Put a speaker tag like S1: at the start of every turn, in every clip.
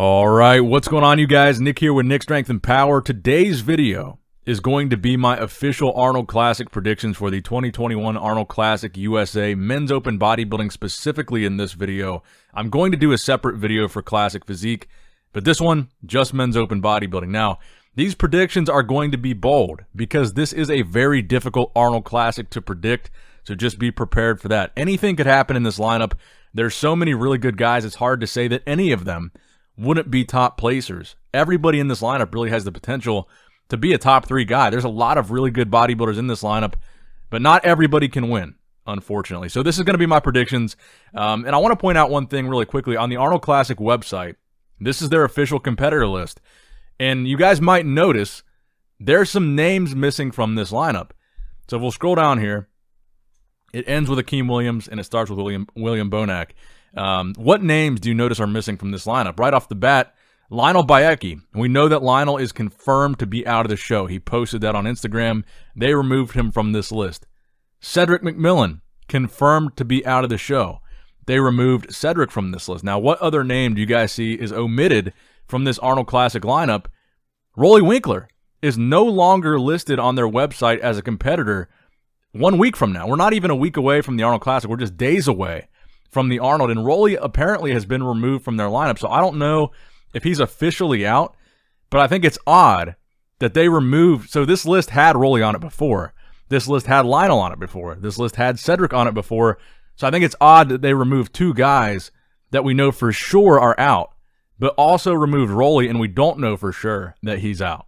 S1: All right, what's going on, you guys? Nick here with Nick Strength and Power. Today's video is going to be my official Arnold Classic predictions for the 2021 Arnold Classic USA Men's Open Bodybuilding. Specifically in this video, I'm going to do a separate video for Classic Physique, but this one, just Men's Open Bodybuilding. Now, these predictions are going to be bold because this is a very difficult Arnold Classic to predict, so just be prepared for that. Anything could happen in this lineup. There's so many really good guys, it's hard to say that any of them wouldn't be top placers. Everybody in this lineup really has the potential to be a top 3 guy. There's a lot of really good bodybuilders in this lineup, but not everybody can win, unfortunately. So this is going to be my predictions. And I want to point out one thing really quickly. On the Arnold Classic website, this is their official competitor list. And you guys might notice there's some names missing from this lineup. So if we'll scroll down here, it ends with Akeem Williams and it starts with William Bonak. What names do you notice are missing from this lineup? Right off the bat, Lionel Bayeki. We know that Lionel is confirmed to be out of the show. He posted that on Instagram. They removed him from this list. Cedric McMillan, confirmed to be out of the show. They removed Cedric from this list. Now, what other name do you guys see is omitted from this Arnold Classic lineup? Roelly Winklaar is no longer listed on their website as a competitor 1 week from now. We're not even a week away from the Arnold Classic. We're just days away from the Arnold, and Roelly apparently has been removed from their lineup. So I don't know if he's officially out, but I think it's odd that they removed. So this list had Roelly on it before. This list had Lionel on it before. This list had Cedric on it before. So I think it's odd that they removed 2 guys that we know for sure are out, but also removed Roelly, and we don't know for sure that he's out.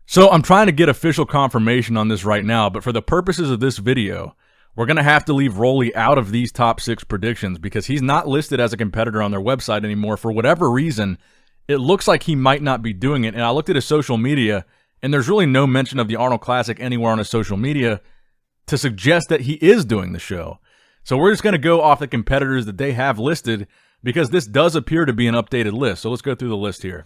S1: So I'm trying to get official confirmation on this right now, but for the purposes of this video, we're going to have to leave Roelly out of these top 6 predictions because he's not listed as a competitor on their website anymore. For whatever reason, it looks like he might not be doing it. And I looked at his social media, and there's really no mention of the Arnold Classic anywhere on his social media to suggest that he is doing the show. So we're just going to go off the competitors that they have listed because this does appear to be an updated list. So let's go through the list here.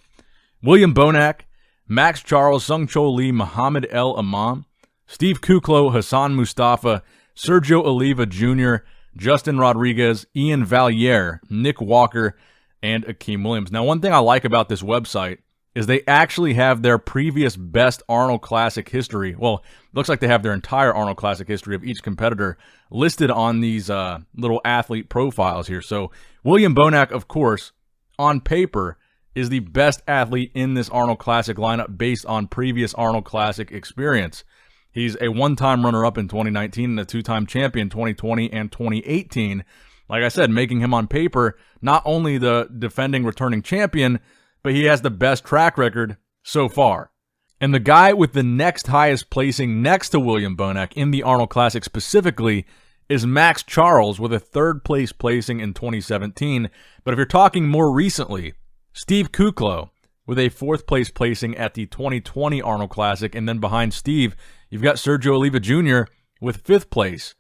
S1: William Bonak, Max Charles, Sung Cho Lee, Muhammad El Imam, Steve Kuchlow, Hassan Mustafa, Sergio Oliva Jr., Justin Rodriguez, Ian Valliere, Nick Walker, and Akeem Williams. Now, one thing I like about this website is they actually have their previous best Arnold Classic history. Well, it looks like they have their entire Arnold Classic history of each competitor listed on these little athlete profiles here. So William Bonak, of course, on paper, is the best athlete in this Arnold Classic lineup based on previous Arnold Classic experience. He's a 1-time runner-up in 2019 and a 2-time champion 2020 and 2018. Like I said, making him on paper not only the defending returning champion, but he has the best track record so far. And the guy with the next highest placing next to William Bonak in the Arnold Classic specifically is Max Charles with a 3rd place placing in 2017. But if you're talking more recently, Steve Kuchlow with a 4th place placing at the 2020 Arnold Classic. And then behind Steve, you've got Sergio Oliva Jr. with 5th place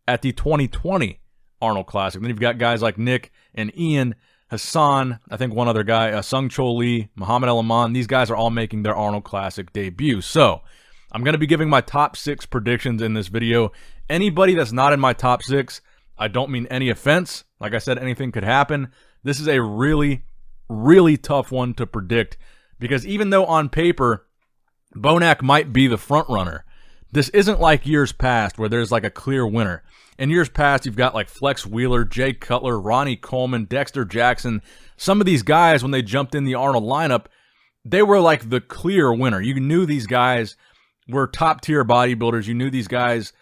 S1: at the 2020 Arnold Classic. Then you've got guys like Nick and Ian, Hassan, I think one other guy, Sung Cho Lee, Muhammad El Imam. These guys are all making their Arnold Classic debut. So I'm going to be giving my top 6 predictions in this video. Anybody that's not in my top 6, I don't mean any offense. Like I said, anything could happen. This is a really, really tough one to predict because even though on paper Bonak might be the front runner, this isn't like years past where there's like a clear winner. In years past, you've got like Flex Wheeler, Jay Cutler, Ronnie Coleman, Dexter Jackson. Some of these guys, when they jumped in the Arnold lineup, they were like the clear winner. You knew these guys were top-tier bodybuilders. You knew these guys,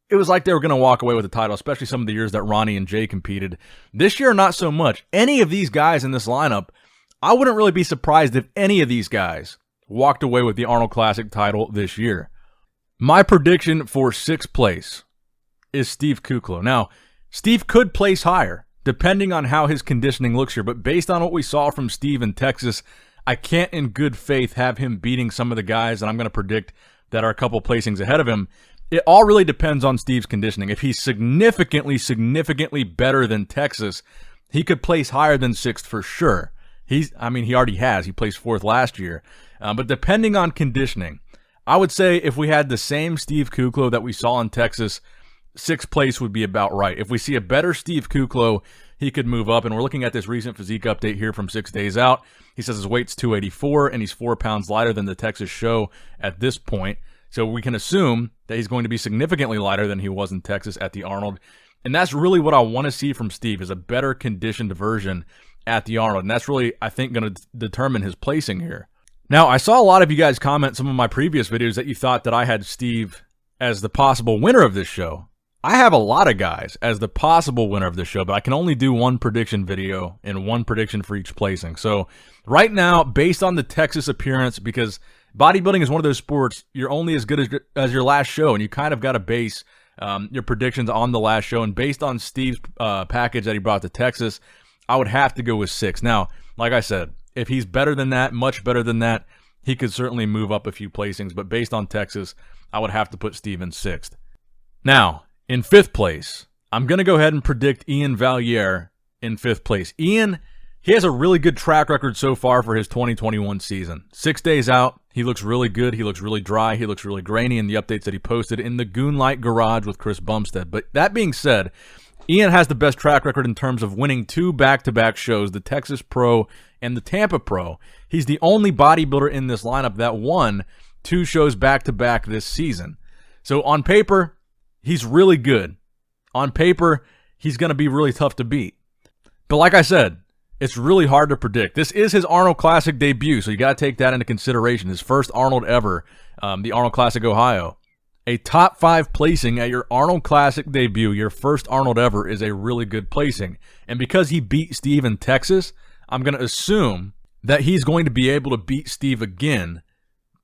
S1: it was like they were going to walk away with the title, especially some of the years that Ronnie and Jay competed. This year, not so much. Any of these guys in this lineup, I wouldn't really be surprised if any of these guys walked away with the Arnold Classic title this year. My prediction for 6th place is Steve Kuchlow. Now, Steve could place higher, depending on how his conditioning looks here, but based on what we saw from Steve in Texas, I can't in good faith have him beating some of the guys that I'm going to predict that are a couple placings ahead of him. It all really depends on Steve's conditioning. If he's significantly better than Texas, he could place higher than 6th for sure. He already has. He placed 4th last year. But depending on conditioning, I would say if we had the same Steve Kuchlow that we saw in Texas, 6th place would be about right. If we see a better Steve Kuchlow, he could move up. And we're looking at this recent physique update here from 6 days out. He says his weight's 284, and he's 4 pounds lighter than the Texas show at this point. So we can assume that he's going to be significantly lighter than he was in Texas at the Arnold. And that's really what I want to see from Steve, is a better conditioned version at the Arnold. And that's really, I think, going to determine his placing here. Now, I saw a lot of you guys comment some of my previous videos that you thought that I had Steve as the possible winner of this show. I have a lot of guys as the possible winner of this show, but I can only do one prediction video and one prediction for each placing. So right now, based on the Texas appearance, because bodybuilding is one of those sports, you're only as good as your last show, and you kind of got to base your predictions on the last show. And based on Steve's package that he brought to Texas, I would have to go with 6. Now, like I said, if he's better than that, much better than that, he could certainly move up a few placings. But based on Texas, I would have to put Steve in 6th. Now, in 5th place, I'm going to go ahead and predict Ian Valliere in 5th place. Ian, he has a really good track record so far for his 2021 season. 6 days out, he looks really good. He looks really dry. He looks really grainy in the updates that he posted in the Goonlight Garage with Chris Bumstead. But that being said, Ian has the best track record in terms of winning 2 back-to-back shows, the Texas Pro and the Tampa Pro. He's the only bodybuilder in this lineup that won 2 shows back-to-back this season. So on paper, he's really good. On paper, he's going to be really tough to beat. But like I said, it's really hard to predict. This is his Arnold Classic debut, so you got to take that into consideration. His first Arnold ever, the Arnold Classic Ohio. A top 5 placing at your Arnold Classic debut, your first Arnold ever, is a really good placing. And because he beat Steve in Texas, I'm going to assume that he's going to be able to beat Steve again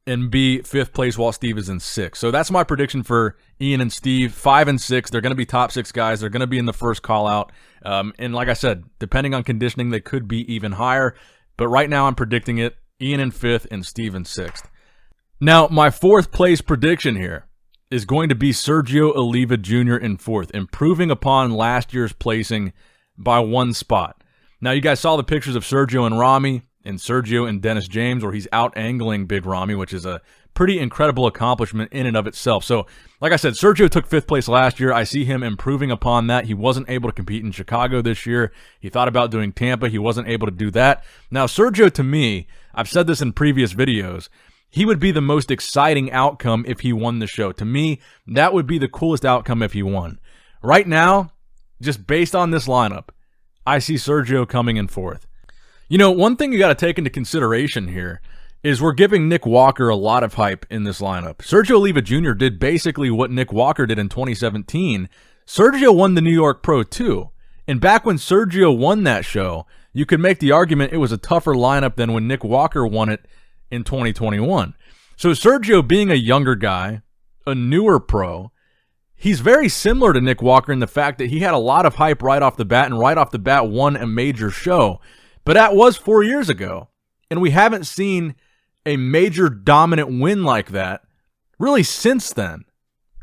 S1: and be 5th place while Steve is in 6th. So that's my prediction for Ian and Steve. 5 and 6, they're going to be top 6 guys. They're going to be in the first call out. And like I said, depending on conditioning, they could be even higher. But right now I'm predicting it, Ian in 5th and Steve in 6th. Now, my 4th place prediction here is going to be Sergio Oliva Jr. in 4th, improving upon last year's placing by 1 spot. Now, you guys saw the pictures of Sergio and Rami, and Sergio and Dennis James, where he's out-angling Big Rami, which is a pretty incredible accomplishment in and of itself. So, like I said, Sergio took 5th place last year. I see him improving upon that. He wasn't able to compete in Chicago this year. He thought about doing Tampa. He wasn't able to do that. Now, Sergio, to me, I've said this in previous videos, he would be the most exciting outcome if he won the show. To me, that would be the coolest outcome if he won. Right now, just based on this lineup, I see Sergio coming in 4th. You know, one thing you got to take into consideration here is we're giving Nick Walker a lot of hype in this lineup. Sergio Oliva Jr. did basically what Nick Walker did in 2017. Sergio won the New York Pro too. And back when Sergio won that show, you could make the argument it was a tougher lineup than when Nick Walker won it in 2021. So Sergio, being a younger guy, a newer pro, he's very similar to Nick Walker in the fact that he had a lot of hype right off the bat, and right off the bat won a major show. But that was 4 years ago, and we haven't seen a major dominant win like that really since then,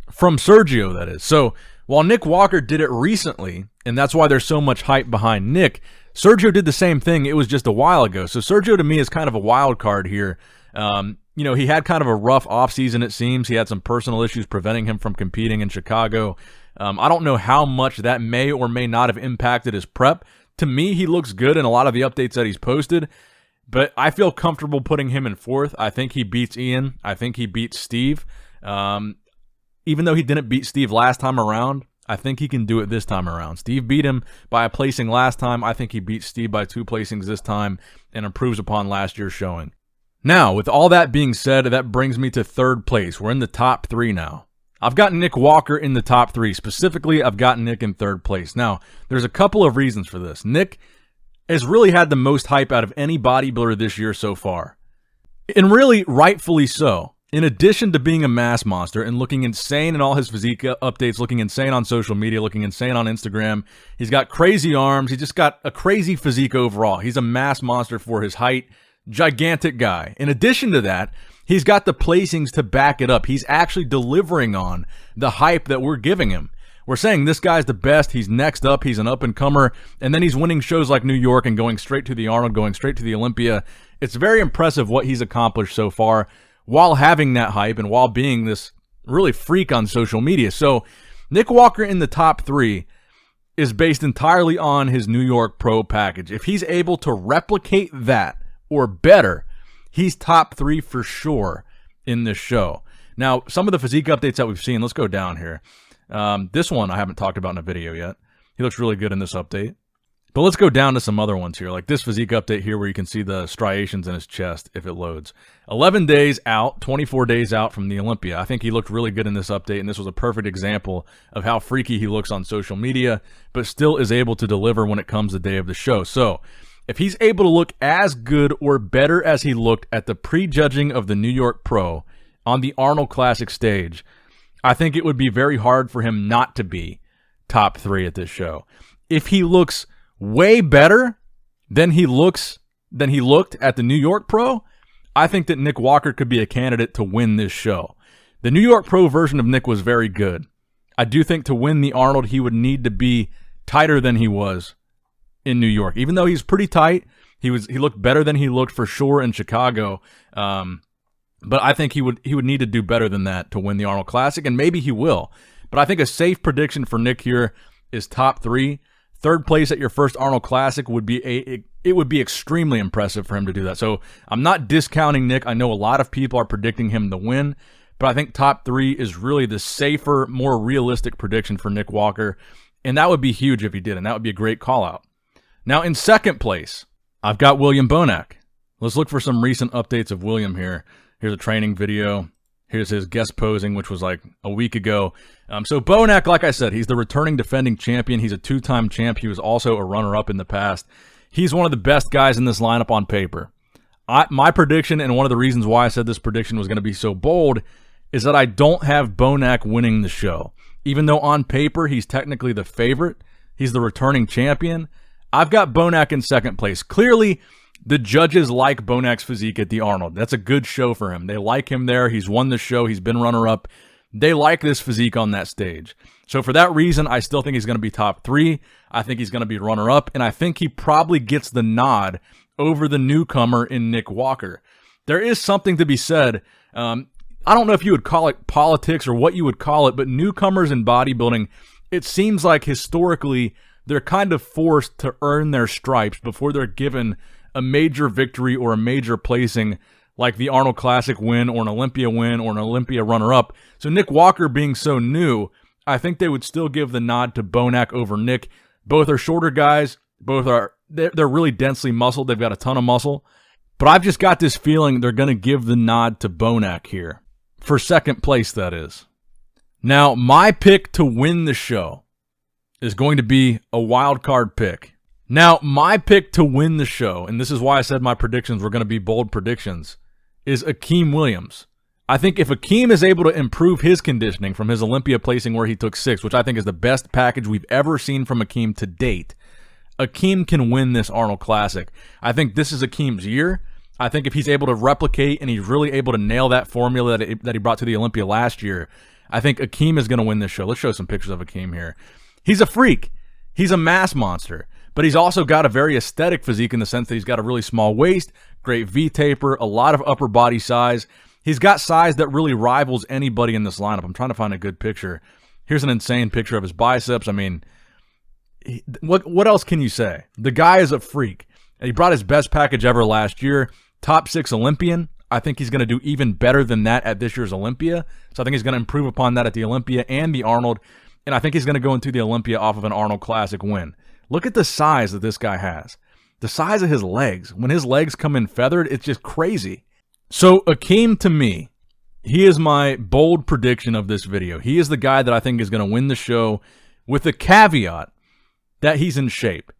S1: from Sergio, that is. So while Nick Walker did it recently, and that's why there's so much hype behind Nick, Sergio did the same thing. It was just a while ago. So Sergio, to me, is kind of a wild card here. You know, he had kind of a rough offseason, it seems. He had some personal issues preventing him from competing in Chicago. I don't know how much that may or may not have impacted his prep. To me, he looks good in a lot of the updates that he's posted, but I feel comfortable putting him in 4th. I think he beats Ian. I think he beats Steve. Even though he didn't beat Steve last time around, I think he can do it this time around. Steve beat him by a placing last time. I think he beats Steve by 2 placings this time and improves upon last year's showing. Now, with all that being said, that brings me to 3rd place. We're in the top 3 now. I've got Nick Walker in the top 3. Specifically, I've got Nick in 3rd place. Now, there's a couple of reasons for this. Nick has really had the most hype out of any bodybuilder this year so far. And really, rightfully so. In addition to being a mass monster and looking insane in all his physique updates, looking insane on social media, looking insane on Instagram, he's got crazy arms. He's just got a crazy physique overall. He's a mass monster for his height. Gigantic guy. In addition to that, he's got the placings to back it up. He's actually delivering on the hype that we're giving him. We're saying this guy's the best. He's next up. He's an up-and-comer. And then he's winning shows like New York and going straight to the Arnold, going straight to the Olympia. It's very impressive what he's accomplished so far while having that hype and while being this really freak on social media. So Nick Walker in the top 3. is based entirely on his New York Pro package. If he's able to replicate that or better, he's top 3 for sure in this show. Now, some of the physique updates that we've seen, let's go down here. This one I haven't talked about in a video yet. He looks really good in this update. But let's go down to some other ones here, like this physique update here where you can see the striations in his chest if it loads. 11 days out, 24 days out from the Olympia. I think he looked really good in this update, and this was a perfect example of how freaky he looks on social media, but still is able to deliver when it comes the day of the show. So, if he's able to look as good or better as he looked at the prejudging of the New York Pro on the Arnold Classic stage, I think it would be very hard for him not to be top 3 at this show. If he looks way better than he looked at the New York Pro, I think that Nick Walker could be a candidate to win this show. The New York Pro version of Nick was very good. I do think to win the Arnold, he would need to be tighter than he was in New York. Even though he's pretty tight, he looked better than he looked for sure in Chicago. But I think he would need to do better than that to win the Arnold Classic, and maybe he will. But I think a safe prediction for Nick here is top 3. Third place at your first Arnold Classic would be it would be extremely impressive for him to do that. So I'm not discounting Nick. I know a lot of people are predicting him to win, but I think top 3 is really the safer, more realistic prediction for Nick Walker, and that would be huge if he did, and that would be a great call-out. Now, in second place, I've got William Bonak. Let's look for some recent updates of William here. Here's a training video. Here's his guest posing, which was like a week ago. So Bonak, like I said, he's the returning defending champion. He's a 2-time champ. He was also a runner-up in the past. He's one of the best guys in this lineup on paper. My prediction, and one of the reasons why I said this prediction was going to be so bold, is that I don't have Bonak winning the show. Even though on paper he's technically the favorite, he's the returning champion, I've got Bonak in second place. Clearly, the judges like Bonak's physique at the Arnold. That's a good show for him. They like him there. He's won the show. He's been runner-up. They like this physique on that stage. So for that reason, I still think he's going to be top 3. I think he's going to be runner-up, and I think he probably gets the nod over the newcomer in Nick Walker. There is something to be said. I don't know if you would call it politics or what you would call it, but newcomers in bodybuilding, it seems like historically they're kind of forced to earn their stripes before they're given a major victory or a major placing like the Arnold Classic win or an Olympia win or an Olympia runner-up. So Nick Walker being so new, I think they would still give the nod to Bonak over Nick. Both are shorter guys. They're really densely muscled. They've got a ton of muscle. But I've just got this feeling they're going to give the nod to Bonak here. For second place, that is. Now, my pick to win the show is going to be a wild card pick. Now, my pick to win the show, and this is why I said my predictions were going to be bold predictions, is Akeem Williams. I think if Akeem is able to improve his conditioning from his Olympia placing where he took 6th, which I think is the best package we've ever seen from Akeem to date, Akeem can win this Arnold Classic. I think this is Akeem's year. I think if he's able to replicate and he's really able to nail that formula that he brought to the Olympia last year, I think Akeem is going to win this show. Let's show some pictures of Akeem here. He's a freak. He's a mass monster. But he's also got a very aesthetic physique in the sense that he's got a really small waist, great V-taper, a lot of upper body size. He's got size that really rivals anybody in this lineup. I'm trying to find a good picture. Here's an insane picture of his biceps. I mean, what else can you say? The guy is a freak. And he brought his best package ever last year. Top 6 Olympian. I think he's going to do even better than that at this year's Olympia. So I think he's going to improve upon that at the Olympia and the Arnold. And I think he's going to go into the Olympia off of an Arnold Classic win. Look at the size that this guy has. The size of his legs. When his legs come in feathered, it's just crazy. So Akeem, to me, he is my bold prediction of this video. He is the guy that I think is going to win the show with the caveat that he's in shape.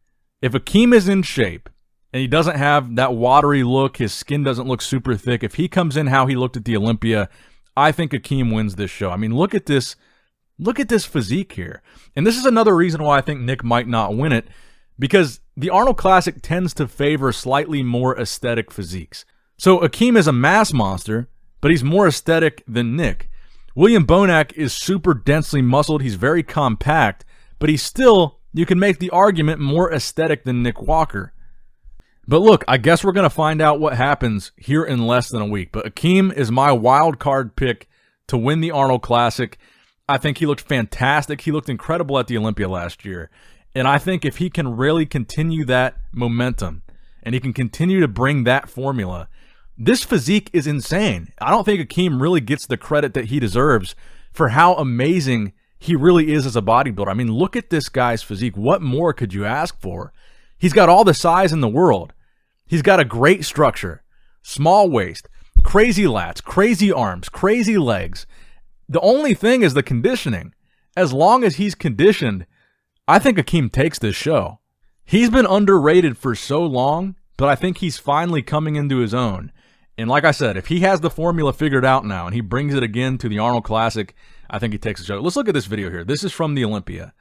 S1: If Akeem is in shape and he doesn't have that watery look, his skin doesn't look super thick, if he comes in how he looked at the Olympia, I think Akeem wins this show. I mean, look at this. Look at this physique here. And this is another reason why I think Nick might not win it, because the Arnold Classic tends to favor slightly more aesthetic physiques. So Akeem is a mass monster, but he's more aesthetic than Nick. William Bonak is super densely muscled. He's very compact, but he's still, you can make the argument, more aesthetic than Nick Walker. But look, I guess we're going to find out what happens here in less than a week. But Akeem is my wild card pick to win the Arnold Classic. I think he looked fantastic. He looked incredible at the Olympia last year. And I think if he can really continue that momentum and he can continue to bring that formula, this physique is insane. I don't think Akeem really gets the credit that he deserves for how amazing he really is as a bodybuilder. I mean, look at this guy's physique. What more could you ask for? He's got all the size in the world. He's got a great structure, small waist, crazy lats, crazy arms, crazy legs. The only thing is the conditioning. As long as he's conditioned, I think Akeem takes this show. He's been underrated for so long, but I think he's finally coming into his own. And like I said, if he has the formula figured out now and he brings it again to the Arnold Classic, I think he takes the show. Let's look at this video here. This is from the Olympia.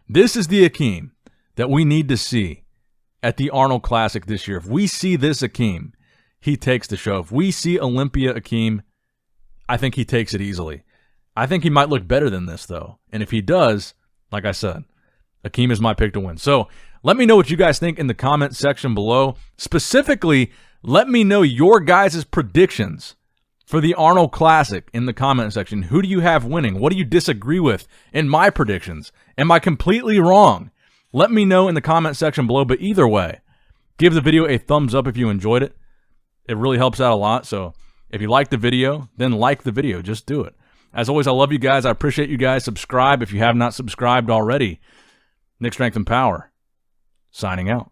S1: This is the Akeem that we need to see at the Arnold Classic this year. If we see this Akeem, he takes the show. If we see Olympia Akeem, I think he takes it easily. I think he might look better than this, though. And if he does, like I said, Akeem is my pick to win. So let me know what you guys think in the comment section below. Specifically, let me know your guys' predictions for the Arnold Classic in the comment section. Who do you have winning? What do you disagree with in my predictions? Am I completely wrong? Let me know in the comment section below. But either way, give the video a thumbs up if you enjoyed it. It really helps out a lot. So if you like the video, then like the video. Just do it. As always, I love you guys. I appreciate you guys. Subscribe if you have not subscribed already. Nick Strength and Power, signing out.